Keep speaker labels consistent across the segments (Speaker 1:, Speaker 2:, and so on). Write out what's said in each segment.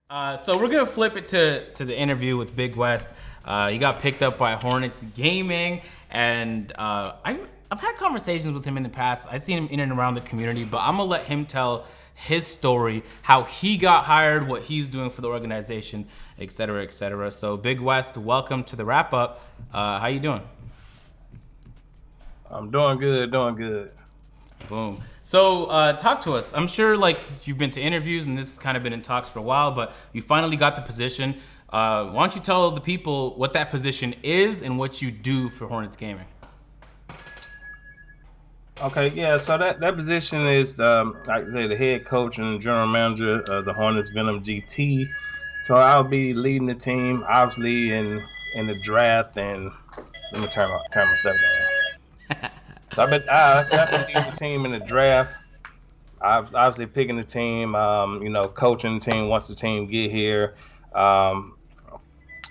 Speaker 1: So we're gonna flip it to the interview with BiggWest. He got picked up by Hornets Gaming, and I've had conversations with him in the past. I've seen him in and around the community, but I'm gonna let him tell his story, how he got hired, what he's doing for the organization, et cetera, et cetera. So BiggWest, welcome to the wrap up. How you doing?
Speaker 2: I'm doing good, doing good.
Speaker 1: Boom. So talk to us. I'm sure like you've been to interviews and this has kind of been in talks for a while, but you finally got the position. Why don't you tell the people what that position is and what you do for Hornets Gaming?
Speaker 2: Okay, yeah. So that position is, like I say, the head coach and general manager of the Hornets Venom GT. So I'll be leading the team, obviously in the draft. And let me turn my stuff down. So I've been leading the team in the draft. I've obviously picking the team, coaching the team once the team get here. Um,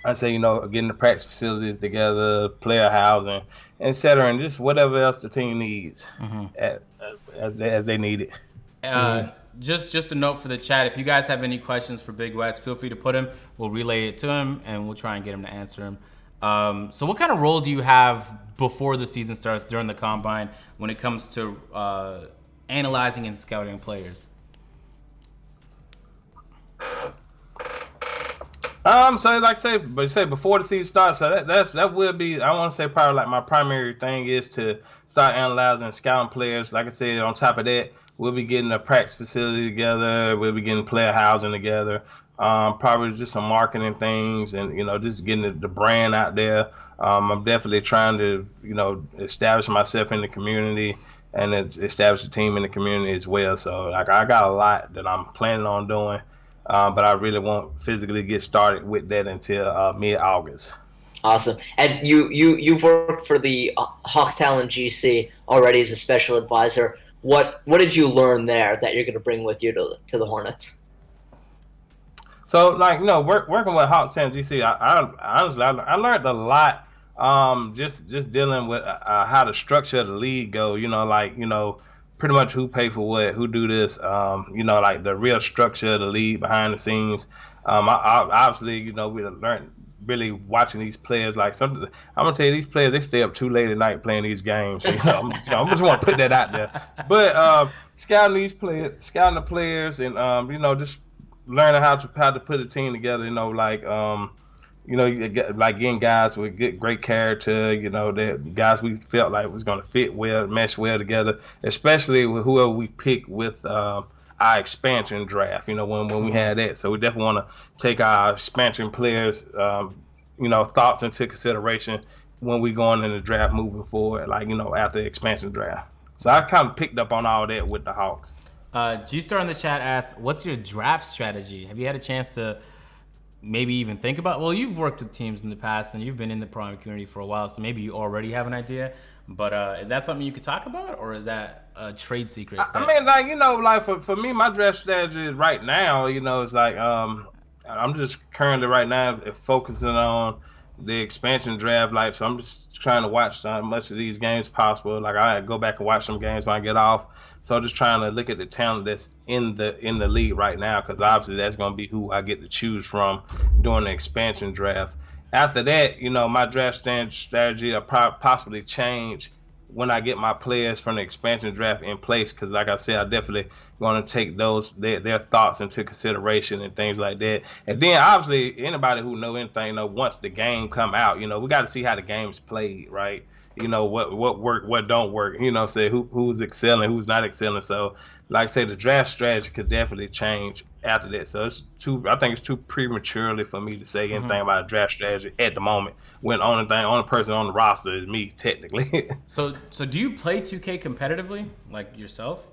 Speaker 2: I say, getting the practice facilities together, player housing, etc., and just whatever else the team needs at, as they need it.
Speaker 1: Uh, just a note for the chat. If you guys have any questions for BiggWest, feel free to put them. We'll relay it to him, and we'll try and get him to answer them. So what kind of role do you have before the season starts during the combine when it comes to analyzing and scouting players?
Speaker 2: So like say before the season starts, so that will be, I want to say, probably like my primary thing is to start analyzing, scouting players. Like I said, on top of that, we'll be getting a practice facility together. We'll be getting player housing together. Probably just some marketing things, and just getting the brand out there. I'm definitely trying to establish myself in the community and establish a team in the community as well. So like I got a lot that I'm planning on doing, but I really won't physically get started with that until mid-August.
Speaker 3: Awesome. And you've worked for the Hawks Talent GC already as a special advisor. What did you learn there that you're going to bring with you to the Hornets?
Speaker 2: So like working with Hawks Talent GC, I honestly I learned a lot. Just dealing with how the structure of the league go. Pretty much who pay for what, who do this. Like the real structure of the league behind the scenes. I obviously we learned really watching these players. Like something, I'm gonna tell you, these players they stay up too late at night playing these games. So I'm just want to put that out there. But scouting the players, and just learning how to put a team together. You get, like getting guys with great character. The guys we felt like was going to fit well, mesh well together, especially with whoever we pick with our expansion draft. When we had that, so we definitely want to take our expansion players, thoughts into consideration when we going in the draft moving forward. Like after the expansion draft. So I kind of picked up on all that with the Hawks.
Speaker 1: G-Star in the chat asks, what's your draft strategy? Have you had a chance to maybe even think about, well, you've worked with teams in the past and you've been in the prime community for a while, so maybe you already have an idea, but is that something you could talk about, or is that a trade secret?
Speaker 2: I mean, like for me, my draft strategy right now, it's like I'm just currently right now focusing on the expansion draft. Like, so I'm just trying to watch as much of these games possible. Like, I go back and watch some games when I get off. So just trying to look at the talent that's in the league right now, because obviously that's going to be who I get to choose from during the expansion draft. After that, my draft strategy will possibly change when I get my players from the expansion draft in place, because like I said, I definitely going to take their thoughts into consideration and things like that. And then obviously anybody who know anything, once the game come out, we got to see how the game's played, right? What work, what don't work. Say who's excelling, who's not excelling. So like I say, the draft strategy could definitely change after that. So I think it's too prematurely for me to say anything about a draft strategy at the moment, when only person on the roster is me technically.
Speaker 1: So do you play 2K competitively, like yourself?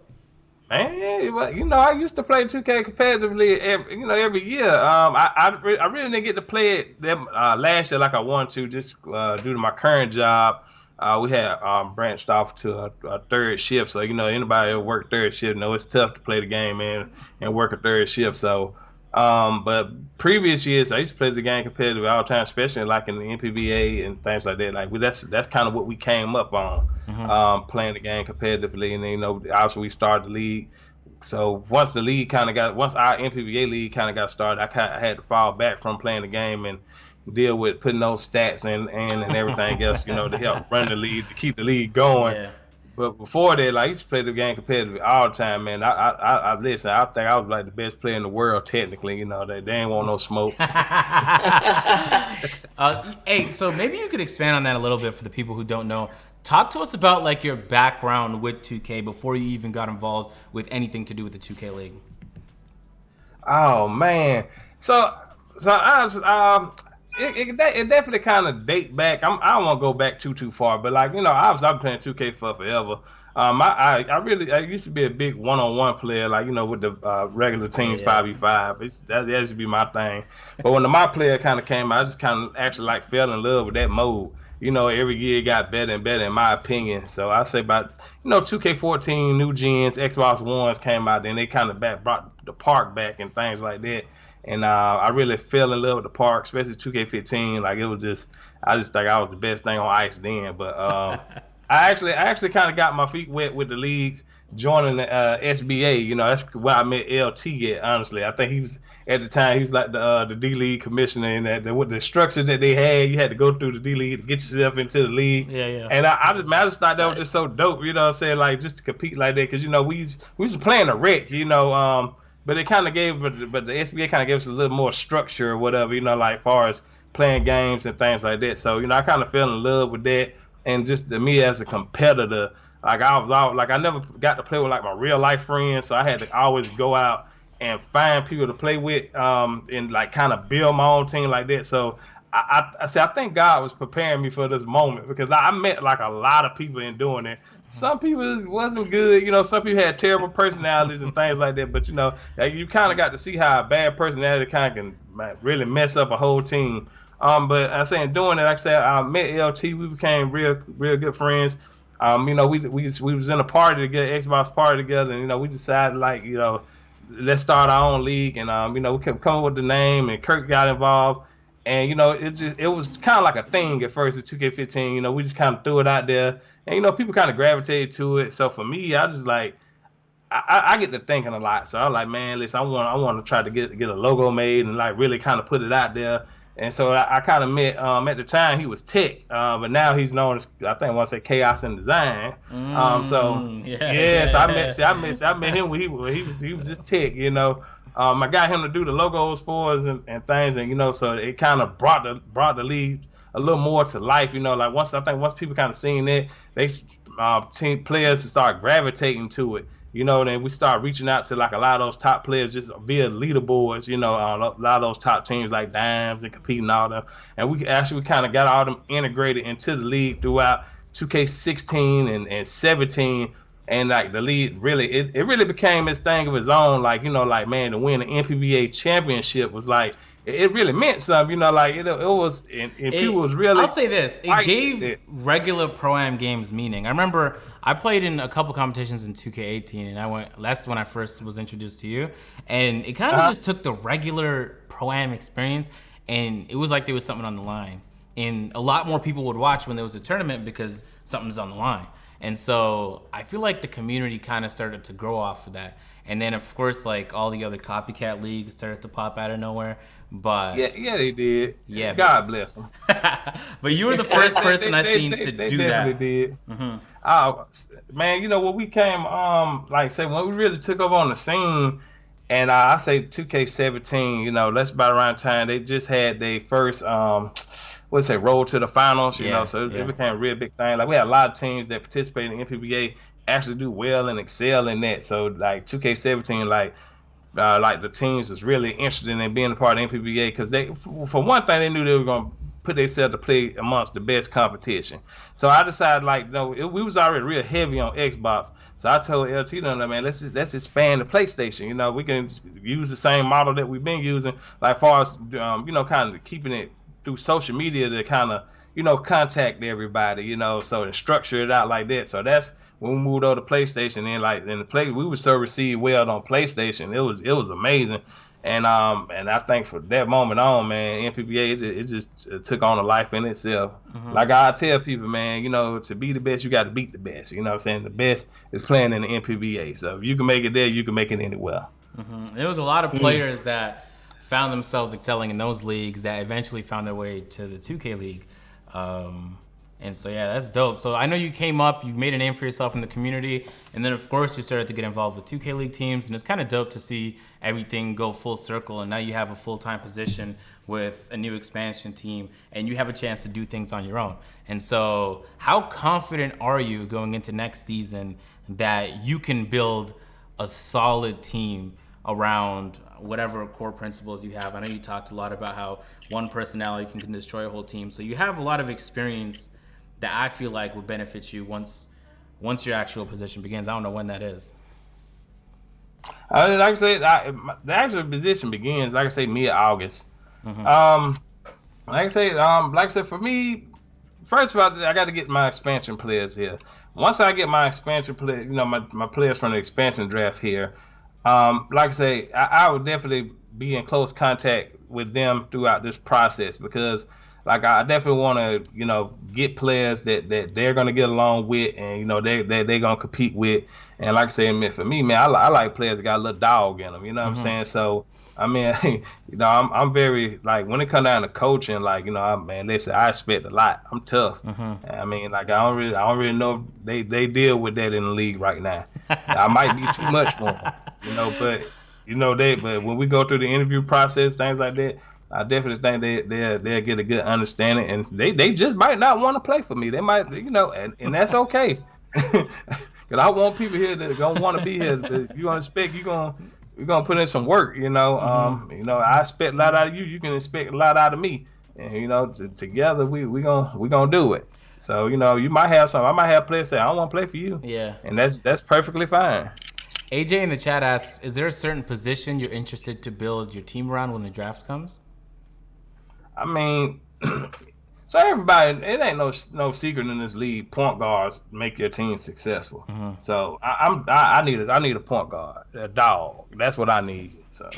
Speaker 2: Man, well, I used to play 2K competitively every year. I really didn't get to play it last year like I wanted to, just due to my current job. We had branched off to a third shift, so anybody who work third shift know it's tough to play the game, man, and work a third shift. So, but previous years I used to play the game competitive all the time, especially like in the NPBA and things like that. Like that's kind of what we came up on, playing the game competitively, and then obviously we started the league So once our NPBA league kind of got started, I had to fall back from playing the game and deal with putting those stats and everything else, to help run the league, to keep the league going.
Speaker 1: Yeah.
Speaker 2: But before that, like, I used to play the game competitively all the time, man. I listen. I think I was like the best player in the world, technically. They ain't want no smoke.
Speaker 1: Hey, so maybe you could expand on that a little bit for the people who don't know. Talk to us about like your background with 2K before you even got involved with anything to do with the 2K League.
Speaker 2: Oh man, so I was it definitely kind of date back. I don't want to go back too far, but like I've been playing 2K for forever. I used to be a big one-on-one player, like with the regular teams 5v5. That used to be my thing. But when the my player kind of came out, I just kind of actually like fell in love with that mode. Every year it got better and better in my opinion. So I say about 2K14 new gens, Xbox Ones came out, then they kind of brought the park back and things like that. And I really fell in love with the park, especially 2K15. Like I just think I was the best thing on ice then. But I actually kind of got my feet wet with the leagues, joining the SBA. That's where I met LT at. Honestly, I think he was at the time. He was like the D League commissioner, and with the structure that they had, you had to go through the D League to get yourself into the league.
Speaker 1: Yeah.
Speaker 2: And I just thought that was just so dope. What I'm saying, like, just to compete like that, because we was playing a rec. But it kind of but the SBA kind of gave us a little more structure or whatever. Like far as playing games and things like that. So I kind of fell in love with that. And just to me as a competitor, like I never got to play with like my real life friends, so I had to always go out and find people to play with, and like kind of build my own team like that. So I think God was preparing me for this moment, because I met like a lot of people in doing it. Some people wasn't good, some people had terrible personalities and things like that. But you kind of got to see how a bad personality kind of can really mess up a whole team. But I say in doing it, like I said, I met LT. We became real good friends. We was in a party together, Xbox party together, and we decided like let's start our own league, and we kept coming with the name, and Kirk got involved, and it was kind of like a thing at first at 2K15. We just kind of threw it out there, and people kind of gravitated to it. So for me, I just like I get to thinking a lot. So I'm like, man, listen, I want to try to get a logo made and like really kind of put it out there. And so I kind of met at the time he was Tech, but now he's known as, I think I want to say, Chaos and Design. So I met him when he was just Tech. I got him to do the logos for us and things, and so it kind of brought the league a little more to life. Like once people kind of seen it, they team players to start gravitating to it. Then we start reaching out to like a lot of those top players just via leaderboards, a lot of those top teams like Dimes and competing all them. And we kind of got all them integrated into the league throughout 2K16 and 17. And like the league it really became its thing of its own. Like, man, to win the NPBA championship was like, it really meant something, like it was, and people was really.
Speaker 1: I'll say this: it gave regular pro-am games meaning. I remember I played in a couple competitions in 2K18, and that's when I first was introduced to you, and it kind of just took the regular pro-am experience, and it was like there was something on the line, and a lot more people would watch when there was a tournament because something's on the line. And so I feel like the community kind of started to grow off of that. And then, of course, like all the other copycat leagues started to pop out of nowhere. But
Speaker 2: yeah, they did.
Speaker 1: Yeah,
Speaker 2: God bless them.
Speaker 1: But you were the first person I seen to do that.
Speaker 2: They definitely did. Mm-hmm. Man, when we came, like say when we really took over on the scene, and I say 2K17, that's about around time they just had their first road to the finals, so it became a real big thing. Like we had a lot of teams that participate in NPBA actually do well and excel in that. So like 2K17, like the teams was really interested in being a part of NPBA, because they, for one thing, they knew they were gonna put themselves to play amongst the best competition. So I decided, like, we was already real heavy on Xbox. So I told LT, man, let's expand the PlayStation. We can use the same model that we've been using, like far as kind of keeping it through social media to kind of contact everybody, so and structure it out like that. So that's when we moved over to PlayStation, and we were so received well on PlayStation. It was amazing. And I think for that moment on, man, NPBA it just took on a life in itself. Like I tell people, man, to be the best, you got to beat the best. You know what I'm saying? The best is playing in the NPBA. So if you can make it there, you can make it anywhere.
Speaker 1: There was a lot of players that found themselves excelling in those leagues that eventually found their way to the 2K League. And so, yeah, that's dope. So I know you came up, you made a name for yourself in the community, and then, of course, you started to get involved with 2K League teams, and it's kind of dope to see everything go full circle, and now you have a full-time position with a new expansion team, and you have a chance to do things on your own. And so how confident are you going into next season that you can build a solid team around whatever core principles you have? I know you talked a lot about how one personality can destroy a whole team, so you have a lot of experience that I feel like will benefit you once your actual position begins. I don't know when that is.
Speaker 2: Like I say, the actual position begins, like I say, mid-August. Like I said, for me, first of all, I got to get my expansion players here. Once I get my expansion players, my players from the expansion draft here, like I say, I would definitely be in close contact with them throughout this process, because like I definitely want to, get players that they're gonna get along with, and they're gonna compete with. And like I said, for me, man, I like players that got a little dog in them. You know what I'm saying? So I mean, I'm very, like, when it comes down to coaching, like, listen, I expect a lot. I'm tough. I mean, like, I don't really know if they deal with that in the league right now. I might be too much for them, but but when we go through the interview process, things like that, I definitely think they'll get a good understanding, and they just might not want to play for me. They might, and that's okay. Because I want people here that don't want to be here. You gonna expect we're gonna put in some work. I expect a lot out of you. You can expect a lot out of me, and together we gonna do it. So you might have some. I might have players say I don't want to play for you.
Speaker 1: Yeah,
Speaker 2: and that's perfectly fine.
Speaker 1: AJ in the chat asks, is there a certain position you're interested to build your team around when the draft comes?
Speaker 2: I mean, so everybody, it ain't no secret in this league. Point guards make your team successful. So I need a point guard, a dog. That's what I need. So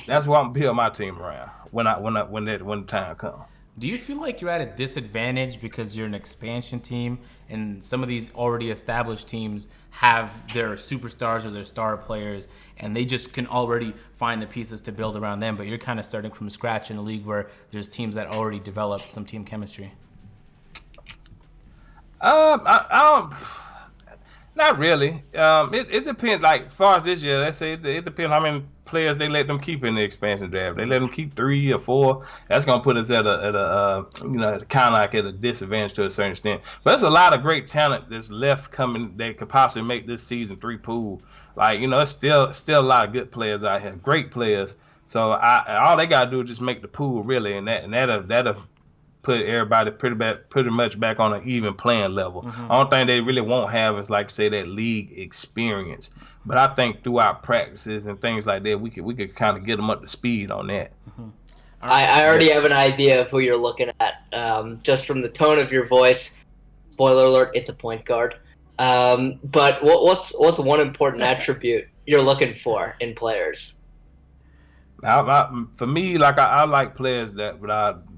Speaker 2: that's what I'm gonna build my team around when the time comes.
Speaker 1: Do you feel like you're at a disadvantage because you're an expansion team and some of these already established teams have their superstars or their star players and they just can already find the pieces to build around them, but you're kind of starting from scratch in a league where there's teams that already develop some team chemistry?
Speaker 2: I don't. Not really. It depends. Like, as far as this year, let's say it depends how many players they let them keep in the expansion draft. They let them keep 3 or 4. That's gonna put us at a kind of like at a disadvantage to a certain extent. But there's a lot of great talent that's left coming that could possibly make this season 3 pool. Like, it's still a lot of good players out here, great players. So all they gotta do is just make the pool, really, and that'll put everybody pretty much back on an even playing level. I don't think they really won't have is, like, say, that league experience. But I think throughout practices and things like that, we could kind of get them up to speed on that.
Speaker 3: I already have an idea of who you're looking at, just from the tone of your voice. Spoiler alert, it's a point guard. But what's one important attribute you're looking for in players?
Speaker 2: For me, like, I like players that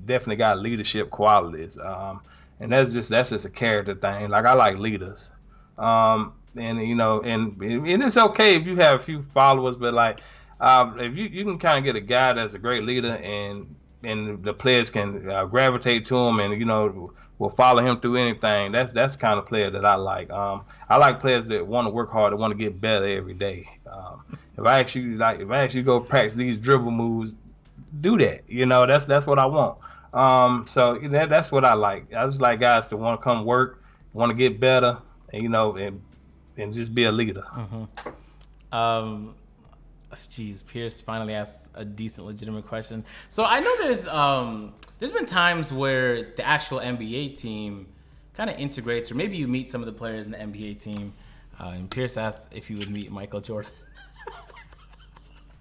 Speaker 2: definitely got leadership qualities, and that's just a character thing. Like, I like leaders, and it's okay if you have a few followers, but like, if you can kind of get a guy that's a great leader, and the players can gravitate to him, and will follow him through anything. That's the kind of player that I like. I like players that want to work hard, that want to get better every day. If I actually go practice these dribble moves, do that. That's what I want. So that's what I like. I just like guys that want to come work, want to get better, and just be a leader.
Speaker 1: Pierce finally asked a decent, legitimate question. So I know there's been times where the actual NBA team kind of integrates, or maybe you meet some of the players in the NBA team. And Pierce asked if you would meet Michael Jordan.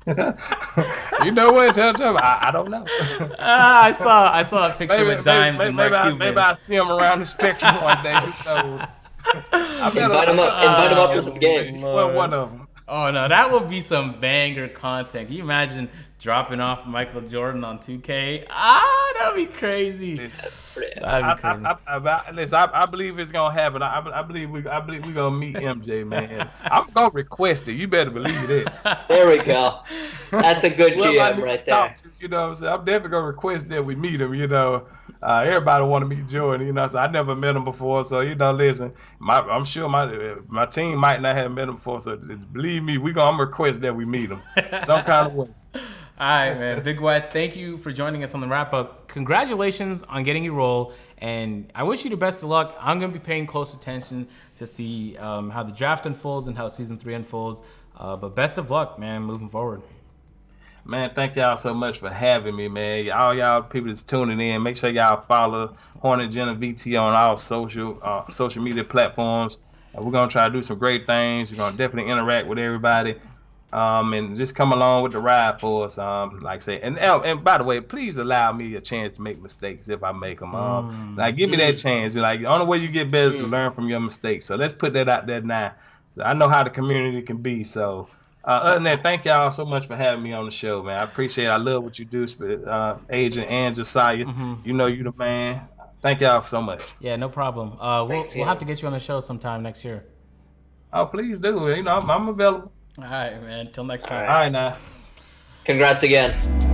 Speaker 2: You know what? Tell him. I don't know.
Speaker 1: I saw a picture with Dimes and Mark Cuban.
Speaker 2: Maybe I see him around the spectrum one day. Who knows?
Speaker 3: Invite him up for some games.
Speaker 2: One of them.
Speaker 1: Oh no, that would be some banger content. Can you imagine dropping off Michael Jordan on 2K. Ah, that'd be crazy. Listen,
Speaker 2: I believe it's gonna happen. I believe we gonna meet MJ, man. I'm gonna request it. You better believe it.
Speaker 3: There we go. That's a good GM right there.
Speaker 2: You know what I'm saying? I'm definitely gonna request that we meet him. You know, everybody want to meet Jordan. You know, so I never met him before. So you know, listen, I'm sure my team might not have met him before. So believe me, I'm gonna request that we meet him some kind of way.
Speaker 1: All right, man. BiggWest, thank you for joining us on the wrap-up. Congratulations on getting your role, and I wish you the best of luck. I'm going to be paying close attention to see how the draft unfolds and how Season 3 unfolds. But best of luck, man, moving forward.
Speaker 2: Man, thank y'all so much for having me, man. All y'all people that's tuning in, make sure y'all follow Hornets Venom VT on all social media platforms. We're going to try to do some great things. We're going to definitely interact with everybody. And just come along with the ride for us, like I say. And by the way, please allow me a chance to make mistakes if I make them. Like, give me that chance. Like, the only way you get better is to learn from your mistakes. So let's put that out there now. So I know how the community can be. So other than that, thank y'all so much for having me on the show, man. I appreciate it. I love what you do, Agent and Josiah. You know you the man. Thank y'all so much.
Speaker 1: Yeah, no problem. We'll have to get you on the show sometime next year.
Speaker 2: Oh, please do. You know, I'm available.
Speaker 1: All right, man. Till next time.
Speaker 2: All right, now.
Speaker 3: Congrats again.